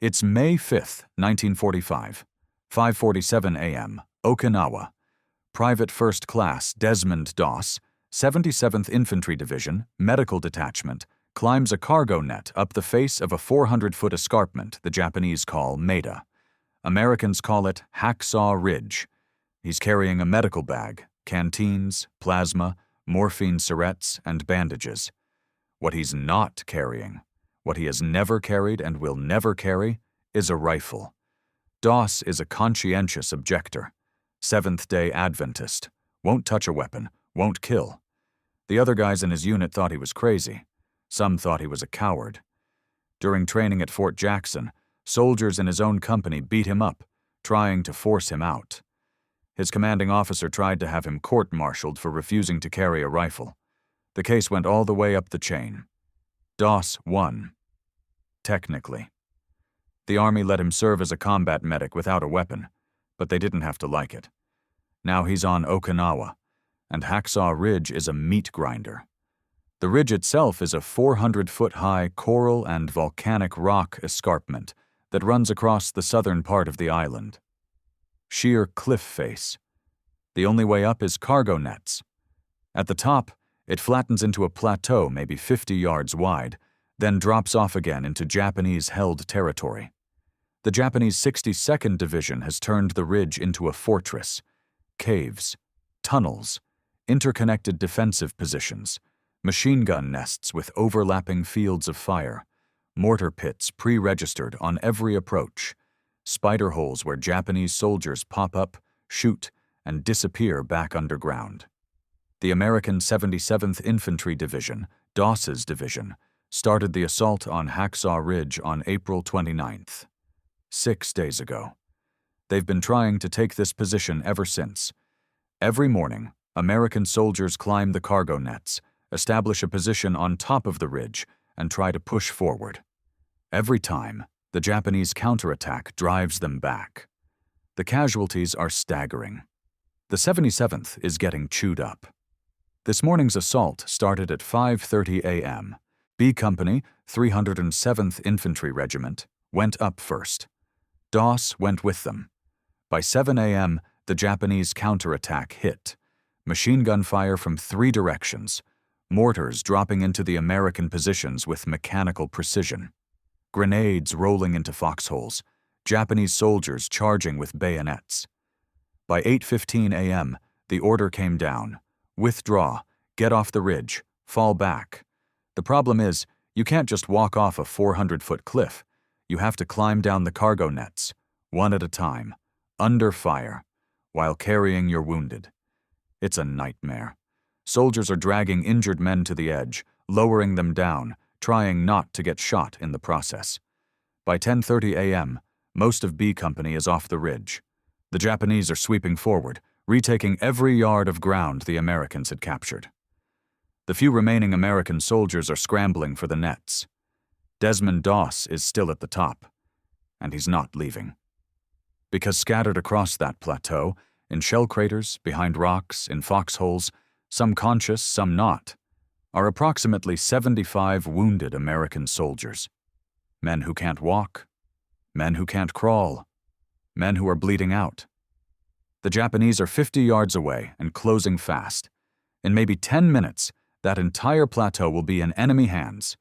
It's May 5th, 1945, 5:47 a.m., Okinawa. Private First Class Desmond Doss, 77th Infantry Division, Medical Detachment, climbs a cargo net up the face of a 400-foot escarpment the Japanese call Maeda. Americans call it Hacksaw Ridge. He's carrying a medical bag, canteens, plasma, morphine syrettes, and bandages. What he's not carrying, what he has never carried and will never carry, is a rifle. Doss is a conscientious objector. Seventh-day Adventist. Won't touch a weapon, won't kill. The other guys in his unit thought he was crazy. Some thought he was a coward. During training at Fort Jackson, soldiers in his own company beat him up, trying to force him out. His commanding officer tried to have him court-martialed for refusing to carry a rifle. The case went all the way up the chain. Doss won. Technically. The Army let him serve as a combat medic without a weapon, but they didn't have to like it. Now he's on Okinawa, and Hacksaw Ridge is a meat grinder. The ridge itself is a 400-foot-high coral and volcanic rock escarpment that runs across the southern part of the island. Sheer cliff face. The only way up is cargo nets. At the top, it flattens into a plateau maybe 50 yards wide, then drops off again into Japanese-held territory. The Japanese 62nd Division has turned the ridge into a fortress. Caves, tunnels, interconnected defensive positions, machine gun nests with overlapping fields of fire, mortar pits pre-registered on every approach, spider holes where Japanese soldiers pop up, shoot, and disappear back underground. The American 77th Infantry Division, Doss's division, started the assault on Hacksaw Ridge on April 29th. 6 days ago. They've been trying to take this position ever since. Every morning, American soldiers climb the cargo nets, establish a position on top of the ridge, and try to push forward. Every time, the Japanese counterattack drives them back. The casualties are staggering. The 77th is getting chewed up. This morning's assault started at 5:30 a.m. B Company, 307th Infantry Regiment, went up first. Doss went with them. By 7 a.m., the Japanese counterattack hit. Machine gun fire from 3 directions, mortars dropping into the American positions with mechanical precision, grenades rolling into foxholes, Japanese soldiers charging with bayonets. By 8:15 a.m., the order came down. Withdraw, get off the ridge, fall back. The problem is, you can't just walk off a 400-foot cliff. You have to climb down the cargo nets, one at a time, under fire, while carrying your wounded. It's a nightmare. Soldiers are dragging injured men to the edge, lowering them down, trying not to get shot in the process. By 10:30 a.m., most of B Company is off the ridge. The Japanese are sweeping forward, retaking every yard of ground the Americans had captured. The few remaining American soldiers are scrambling for the nets. Desmond Doss is still at the top, and he's not leaving. Because scattered across that plateau, in shell craters, behind rocks, in foxholes, some conscious, some not, are approximately 75 wounded American soldiers. Men who can't walk, men who can't crawl, men who are bleeding out. The Japanese are 50 yards away and closing fast. In maybe 10 minutes, that entire plateau will be in enemy hands.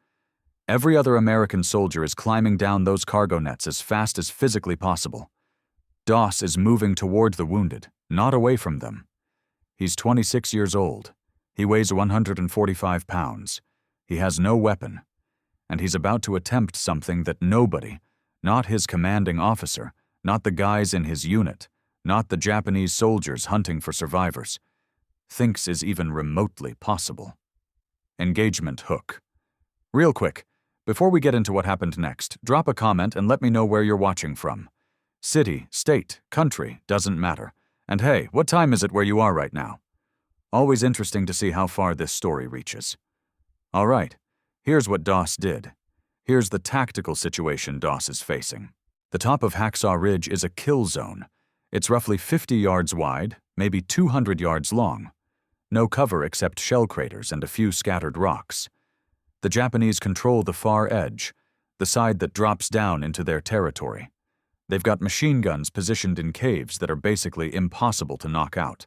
Every other American soldier is climbing down those cargo nets as fast as physically possible. Doss is moving toward the wounded, not away from them. He's 26 years old. He weighs 145 pounds. He has no weapon. And he's about to attempt something that nobody, not his commanding officer, not the guys in his unit, not the Japanese soldiers hunting for survivors, thinks is even remotely possible. Engagement hook. Real quick, before we get into what happened next, drop a comment and let me know where you're watching from. City, state, country, doesn't matter. And hey, what time is it where you are right now? Always interesting to see how far this story reaches. All right, here's what Doss did. Here's the tactical situation Doss is facing. The top of Hacksaw Ridge is a kill zone. It's roughly 50 yards wide, maybe 200 yards long. No cover except shell craters and a few scattered rocks. The Japanese control the far edge. the side that drops down into their territory. They've got machine guns positioned in caves that are basically impossible to knock out.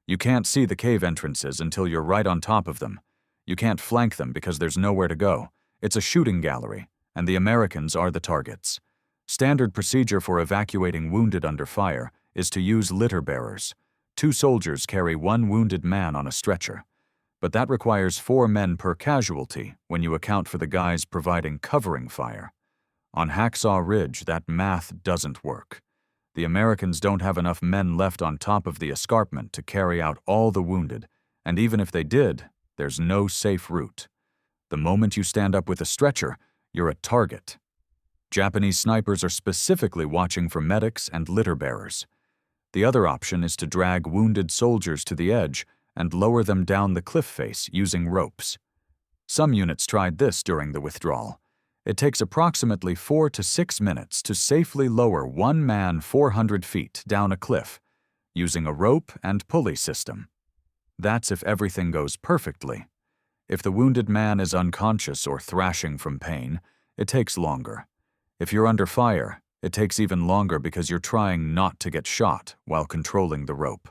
You can't see the cave entrances until you're right on top of them. You can't flank them because there's nowhere to go. It's a shooting gallery, and the Americans are the targets. Standard procedure for evacuating wounded under fire is to use litter bearers. 2 soldiers carry 1 wounded man on a stretcher. But that requires 4 men per casualty when you account for the guys providing covering fire. On Hacksaw Ridge, that math doesn't work. The Americans don't have enough men left on top of the escarpment to carry out all the wounded, and even if they did, there's no safe route. The moment you stand up with a stretcher, you're a target. Japanese snipers are specifically watching for medics and litter bearers. The other option is to drag wounded soldiers to the edge and lower them down the cliff face using ropes. Some units tried this during the withdrawal. It takes approximately 4 to 6 minutes to safely lower 1 man 400 feet down a cliff using a rope and pulley system. That's if everything goes perfectly. If the wounded man is unconscious or thrashing from pain, it takes longer. If you're under fire, it takes even longer because you're trying not to get shot while controlling the rope.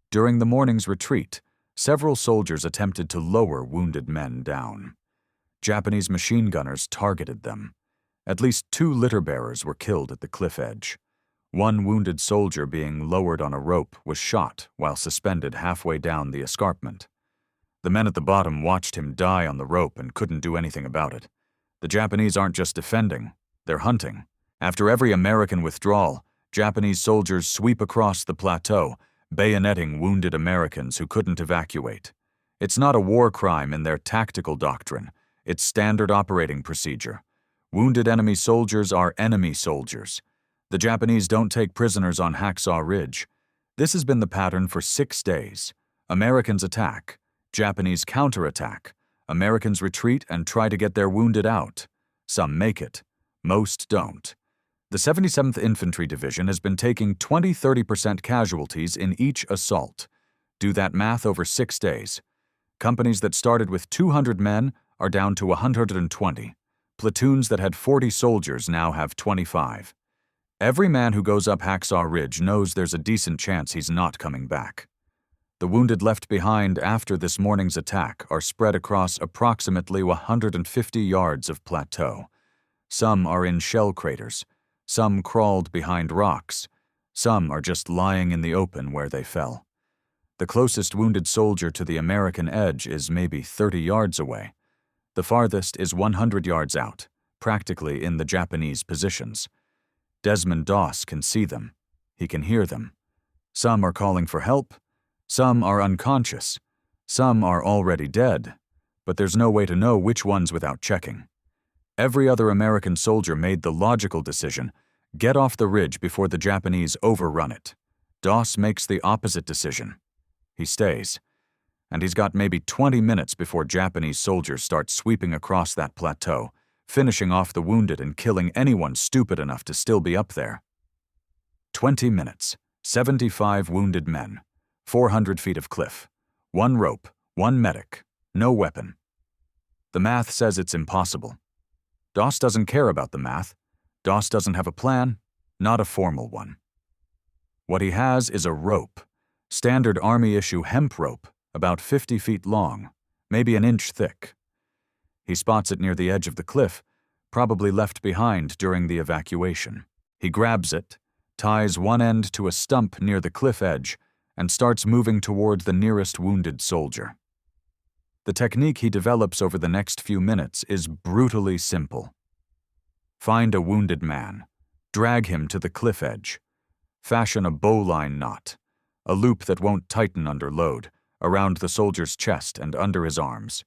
During the morning's retreat, several soldiers attempted to lower wounded men down. Japanese machine gunners targeted them. At least 2 litter bearers were killed at the cliff edge. 1 wounded soldier being lowered on a rope was shot while suspended halfway down the escarpment. The men at the bottom watched him die on the rope and couldn't do anything about it. The Japanese aren't just defending, they're hunting. After every American withdrawal, Japanese soldiers sweep across the plateau, bayoneting wounded Americans who couldn't evacuate. It's not a war crime in their tactical doctrine. It's standard operating procedure. Wounded enemy soldiers are enemy soldiers. The Japanese don't take prisoners on Hacksaw Ridge. This has been the pattern for 6 days. Americans attack. Japanese counterattack. Americans retreat and try to get their wounded out. Some make it. Most don't. The 77th Infantry Division has been taking 20–30% casualties in each assault. Do that math over 6 days. Companies that started with 200 men are down to 120. Platoons that had 40 soldiers now have 25. Every man who goes up Hacksaw Ridge knows there's a decent chance he's not coming back. The wounded left behind after this morning's attack are spread across approximately 150 yards of plateau. Some are in shell craters. Some crawled behind rocks. Some are just lying in the open where they fell. The closest wounded soldier to the American edge is maybe 30 yards away. The farthest is 100 yards out, practically in the Japanese positions. Desmond Doss can see them. He can hear them. Some are calling for help. Some are unconscious. Some are already dead. But there's no way to know which ones without checking. Every other American soldier made the logical decision: get off the ridge before the Japanese overrun it. Doss makes the opposite decision. He stays. And he's got maybe 20 minutes before Japanese soldiers start sweeping across that plateau, finishing off the wounded and killing anyone stupid enough to still be up there. 20 minutes, 75 wounded men, 400 feet of cliff, 1 rope, 1 medic, no weapon. The math says it's impossible. Doss doesn't care about the math. Doss doesn't have a plan, not a formal one. What he has is a rope, standard Army-issue hemp rope, about 50 feet long, maybe an inch thick. He spots it near the edge of the cliff, probably left behind during the evacuation. He grabs it, ties one end to a stump near the cliff edge, and starts moving toward the nearest wounded soldier. The technique he develops over the next few minutes is brutally simple. Find a wounded man, drag him to the cliff edge, fashion a bowline knot, a loop that won't tighten under load, around the soldier's chest and under his arms.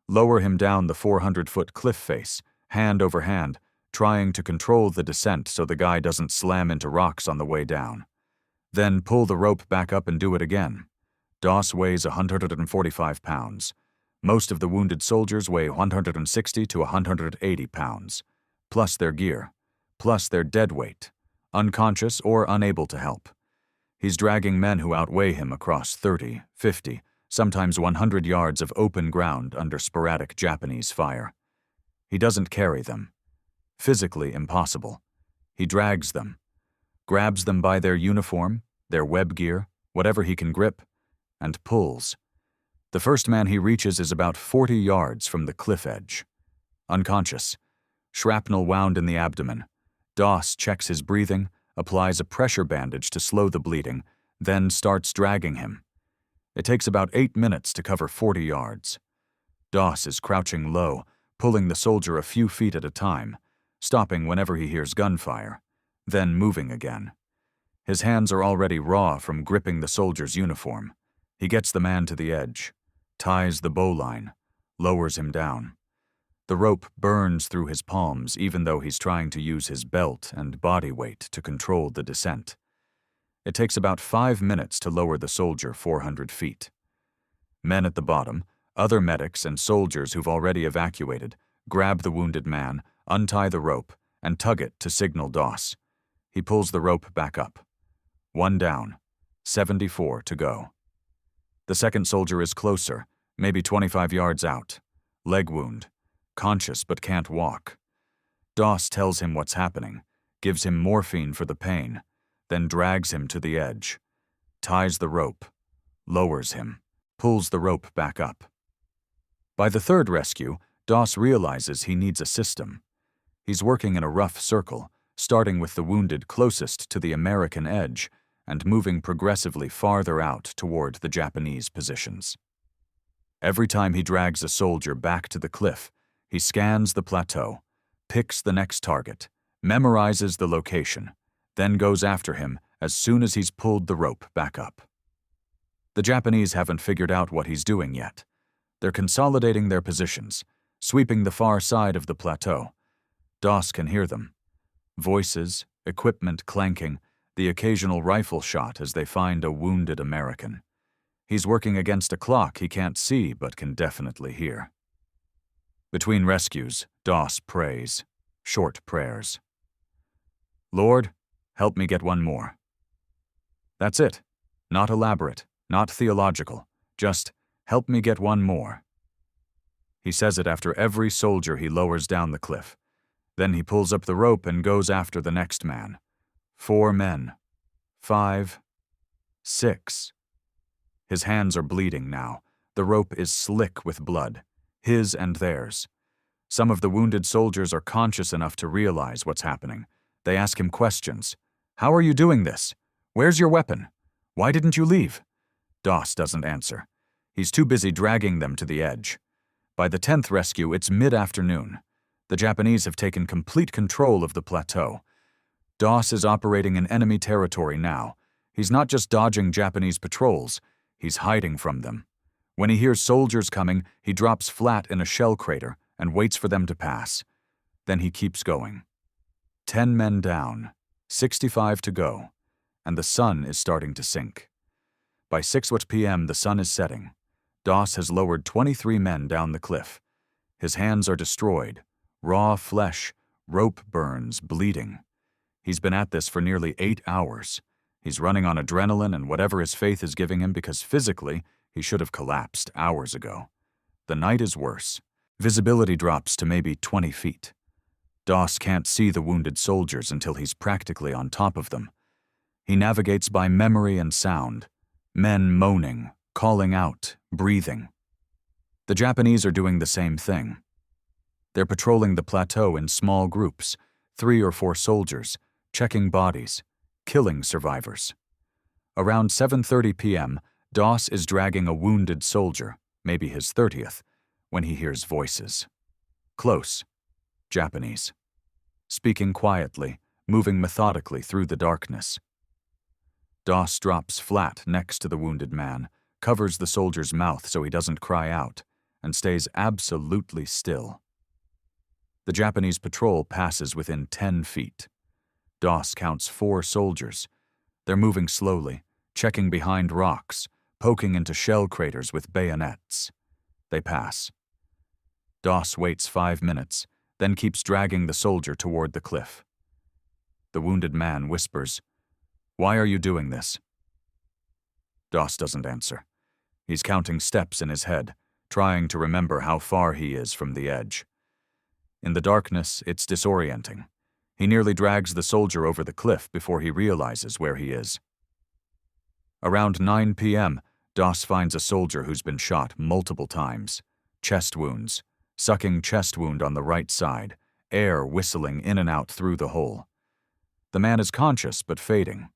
Lower him down the 400-foot cliff face, hand over hand, trying to control the descent so the guy doesn't slam into rocks on the way down. Then pull the rope back up and do it again. Doss weighs 145 pounds. Most of the wounded soldiers weigh 160 to 180 pounds, plus their gear, plus their dead weight, unconscious or unable to help. He's dragging men who outweigh him across 30, 50, sometimes 100 yards of open ground under sporadic Japanese fire. He doesn't carry them. Physically impossible. He drags them, grabs them by their uniform, their web gear, whatever he can grip, and pulls. The first man he reaches is about 40 yards from the cliff edge. Unconscious, shrapnel wound in the abdomen. Doss checks his breathing, applies a pressure bandage to slow the bleeding, then starts dragging him. It takes about 8 minutes to cover 40 yards. Doss is crouching low, pulling the soldier a few feet at a time, stopping whenever he hears gunfire, then moving again. His hands are already raw from gripping the soldier's uniform. He gets the man to the edge, ties the bowline, lowers him down. The rope burns through his palms even though he's trying to use his belt and body weight to control the descent. It takes about 5 minutes to lower the soldier 400 feet. Men at the bottom, other medics and soldiers who've already evacuated, grab the wounded man, untie the rope, and tug it to signal Doss. He pulls the rope back up. 1 down, 74 to go. The second soldier is closer, maybe 25 yards out. Leg wound, conscious but can't walk. Doss tells him what's happening, gives him morphine for the pain, then drags him to the edge, ties the rope, lowers him, pulls the rope back up. By the third rescue, Doss realizes he needs a system. He's working in a rough circle, starting with the wounded closest to the American edge and moving progressively farther out toward the Japanese positions. Every time he drags a soldier back to the cliff, he scans the plateau, picks the next target, memorizes the location, then goes after him as soon as he's pulled the rope back up. The Japanese haven't figured out what he's doing yet. They're consolidating their positions, sweeping the far side of the plateau. Doss can hear them. Voices, equipment clanking, the occasional rifle shot as they find a wounded American. He's working against a clock he can't see but can definitely hear. Between rescues, Doss prays, short prayers. Lord, help me get one more. That's it. Not elaborate, not theological, just help me get one more. He says it after every soldier he lowers down the cliff. Then he pulls up the rope and goes after the next man. 4 men. 5. 6. His hands are bleeding now. The rope is slick with blood, his and theirs. Some of the wounded soldiers are conscious enough to realize what's happening. They ask him questions. How are you doing this? Where's your weapon? Why didn't you leave? Doss doesn't answer. He's too busy dragging them to the edge. By the 10th rescue, it's mid-afternoon. The Japanese have taken complete control of the plateau. Doss is operating in enemy territory now. He's not just dodging Japanese patrols, he's hiding from them. When he hears soldiers coming, he drops flat in a shell crater and waits for them to pass. Then he keeps going. 10 men down, 65 to go, and the sun is starting to sink. By 6 p.m., the sun is setting. Doss has lowered 23 men down the cliff. His hands are destroyed, raw flesh, rope burns, bleeding. He's been at this for nearly 8 hours. He's running on adrenaline and whatever his faith is giving him because physically, he should have collapsed hours ago. The night is worse. Visibility drops to maybe 20 feet. Doss can't see the wounded soldiers until he's practically on top of them. He navigates by memory and sound. Men moaning, calling out, breathing. The Japanese are doing the same thing. They're patrolling the plateau in small groups, 3 or 4 soldiers, checking bodies, killing survivors. Around 7:30 p.m., Doss is dragging a wounded soldier, maybe his 30th, when he hears voices. Close. Japanese. Speaking quietly, moving methodically through the darkness. Doss drops flat next to the wounded man, covers the soldier's mouth so he doesn't cry out, and stays absolutely still. The Japanese patrol passes within 10 feet. Doss counts 4 soldiers. They're moving slowly, checking behind rocks, poking into shell craters with bayonets. They pass. Doss waits 5 minutes, then keeps dragging the soldier toward the cliff. The wounded man whispers, "Why are you doing this?" Doss doesn't answer. He's counting steps in his head, trying to remember how far he is from the edge. In the darkness, it's disorienting. He nearly drags the soldier over the cliff before he realizes where he is. Around 9 p.m., Doss finds a soldier who's been shot multiple times. Chest wounds, sucking chest wound on the right side, air whistling in and out through the hole. The man is conscious but fading.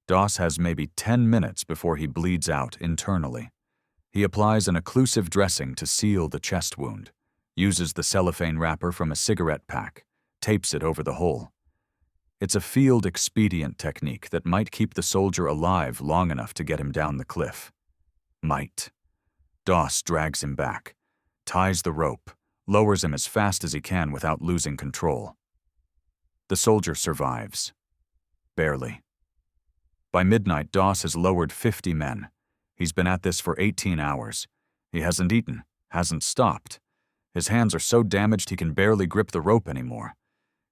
Doss has maybe 10 minutes before he bleeds out internally. He applies an occlusive dressing to seal the chest wound, uses the cellophane wrapper from a cigarette pack, tapes it over the hole. It's a field expedient technique that might keep the soldier alive long enough to get him down the cliff. Might. Doss drags him back, ties the rope, lowers him as fast as he can without losing control. The soldier survives. Barely. By midnight, Doss has lowered 50 men. He's been at this for 18 hours. He hasn't eaten, hasn't stopped. His hands are so damaged he can barely grip the rope anymore.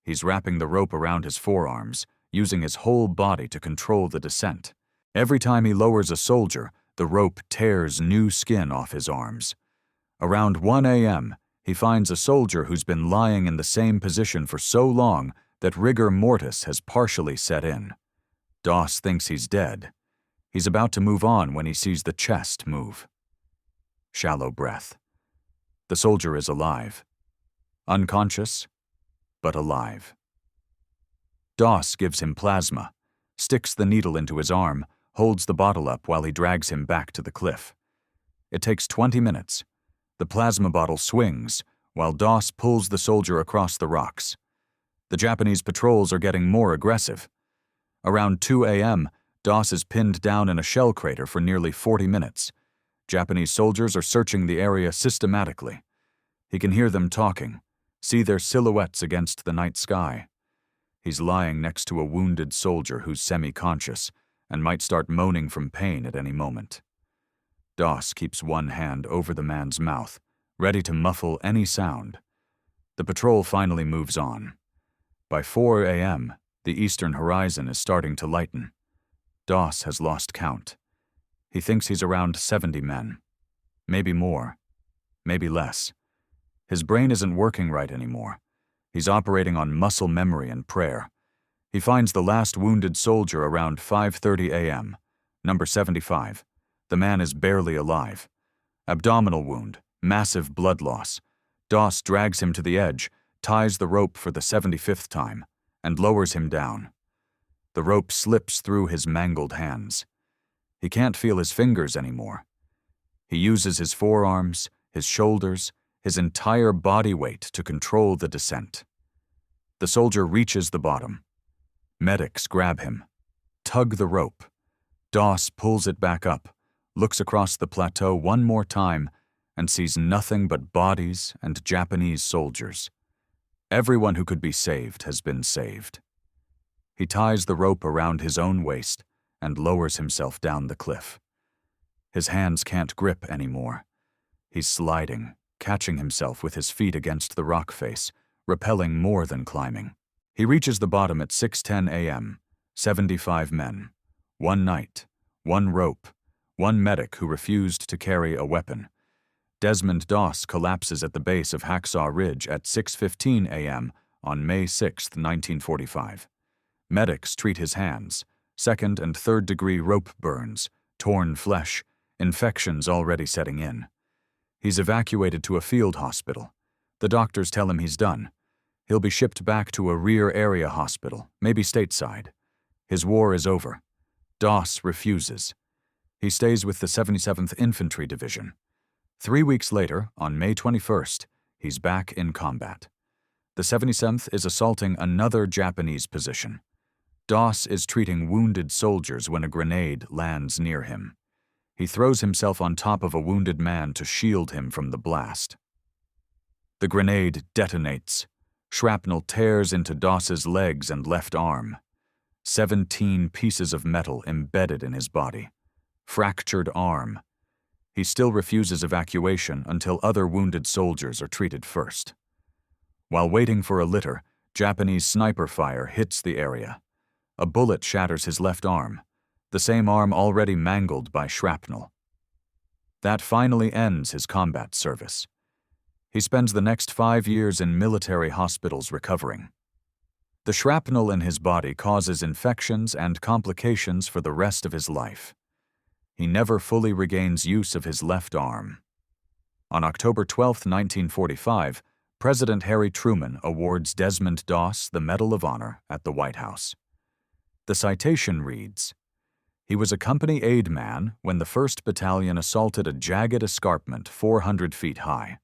He's wrapping the rope around his forearms, using his whole body to control the descent. Every time he lowers a soldier, the rope tears new skin off his arms. Around 1 a.m., he finds a soldier who's been lying in the same position for so long that rigor mortis has partially set in. Doss thinks he's dead. He's about to move on when he sees the chest move. Shallow breath. The soldier is alive. Unconscious, but alive. Doss gives him plasma, sticks the needle into his arm, holds the bottle up while he drags him back to the cliff. It takes 20 minutes. The plasma bottle swings, while Doss pulls the soldier across the rocks. The Japanese patrols are getting more aggressive. Around 2 a.m., Doss is pinned down in a shell crater for nearly 40 minutes. Japanese soldiers are searching the area systematically. He can hear them talking, see their silhouettes against the night sky. He's lying next to a wounded soldier who's semi-conscious and might start moaning from pain at any moment. Doss keeps one hand over the man's mouth, ready to muffle any sound. The patrol finally moves on. By 4 a.m., the eastern horizon is starting to lighten. Doss has lost count. He thinks he's around 70 men. Maybe more. Maybe less. His brain isn't working right anymore. He's operating on muscle memory and prayer. He finds the last wounded soldier around 5:30 a.m., number 75. The man is barely alive. Abdominal wound, massive blood loss. Doss drags him to the edge, ties the rope for the 75th time, and lowers him down. The rope slips through his mangled hands. He can't feel his fingers anymore. He uses his forearms, his shoulders, his entire body weight to control the descent. The soldier reaches the bottom. Medics grab him, tug the rope. Doss pulls it back up, looks across the plateau one more time, and sees nothing but bodies and Japanese soldiers. Everyone who could be saved has been saved. He ties the rope around his own waist and lowers himself down the cliff. His hands can't grip anymore. He's sliding, catching himself with his feet against the rock face, rappelling more than climbing. He reaches the bottom at 6:10 a.m., 75 men, one night, one rope, one medic who refused to carry a weapon. Desmond Doss collapses at the base of Hacksaw Ridge at 6:15 a.m. on May 6, 1945. Medics treat his hands, second- and third-degree rope burns, torn flesh, infections already setting in. He's evacuated to a field hospital. The doctors tell him he's done. He'll be shipped back to a rear area hospital, maybe stateside. His war is over. Doss refuses. He stays with the 77th Infantry Division. 3 weeks later, on May 21st, he's back in combat. The 77th is assaulting another Japanese position. Doss is treating wounded soldiers when a grenade lands near him. He throws himself on top of a wounded man to shield him from the blast. The grenade detonates. Shrapnel tears into Doss's legs and left arm. 17 pieces of metal embedded in his body. Fractured arm. He still refuses evacuation until other wounded soldiers are treated first. While waiting for a litter, Japanese sniper fire hits the area. A bullet shatters his left arm, the same arm already mangled by shrapnel. That finally ends his combat service. He spends the next 5 years in military hospitals recovering. The shrapnel in his body causes infections and complications for the rest of his life. He never fully regains use of his left arm. On October 12, 1945, President Harry Truman awards Desmond Doss the Medal of Honor at the White House. The citation reads, "He was a company aide man when the 1st Battalion assaulted a jagged escarpment 400 feet high.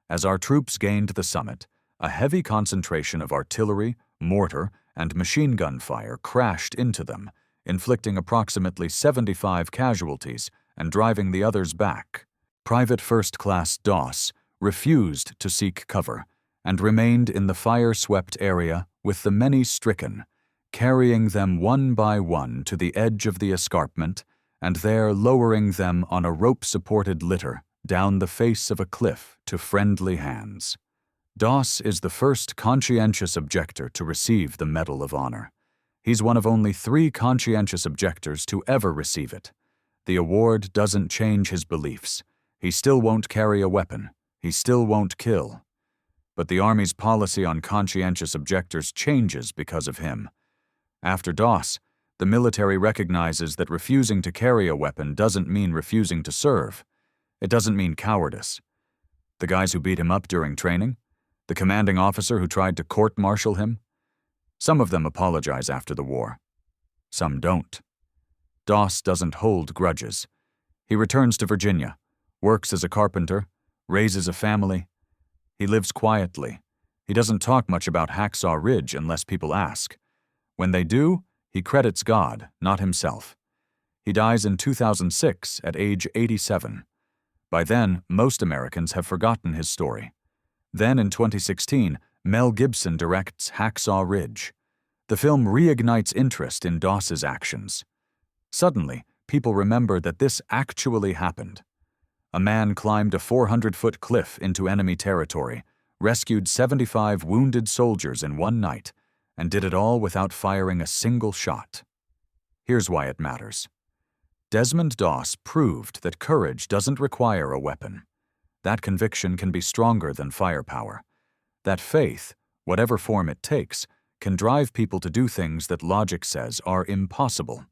As our troops gained the summit, a heavy concentration of artillery, mortar, and machine gun fire crashed into them, inflicting approximately 75 casualties and driving the others back. Private First Class Doss refused to seek cover and remained in the fire-swept area with the many stricken, carrying them one by one to the edge of the escarpment and there lowering them on a rope-supported litter down the face of a cliff to friendly hands. Doss is the first conscientious objector to receive the Medal of Honor. He's one of only 3 conscientious objectors to ever receive it. The award doesn't change his beliefs. He still won't carry a weapon. He still won't kill. But the Army's policy on conscientious objectors changes because of him. After Doss, the military recognizes that refusing to carry a weapon doesn't mean refusing to serve. It doesn't mean cowardice. The guys who beat him up during training, the commanding officer who tried to court-martial him, some of them apologize after the war. Some don't. Doss doesn't hold grudges. He returns to Virginia, works as a carpenter, raises a family. He lives quietly. He doesn't talk much about Hacksaw Ridge unless people ask. When they do, he credits God, not himself. He dies in 2006 at age 87. By then, most Americans have forgotten his story. Then in 2016, Mel Gibson directs Hacksaw Ridge. The film reignites interest in Doss's actions. Suddenly, people remember that this actually happened. A man climbed a 400-foot cliff into enemy territory, rescued 75 wounded soldiers in one night, and did it all without firing a single shot. Here's why it matters. Desmond Doss proved that courage doesn't require a weapon. That conviction can be stronger than firepower. That faith, whatever form it takes, can drive people to do things that logic says are impossible.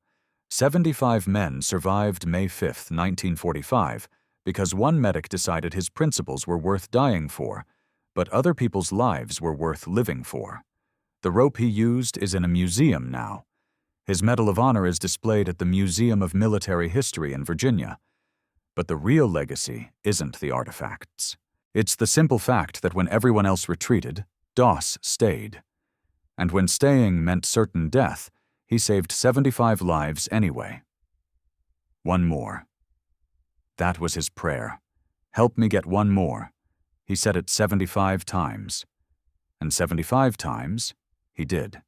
75 men survived May 5, 1945, because one medic decided his principles were worth dying for, but other people's lives were worth living for. The rope he used is in a museum now. His Medal of Honor is displayed at the Museum of Military History in Virginia. But the real legacy isn't the artifacts. It's the simple fact that when everyone else retreated, Doss stayed. And when staying meant certain death, he saved 75 lives anyway. One more. That was his prayer. Help me get one more. He said it 75 times. And 75 times, he did.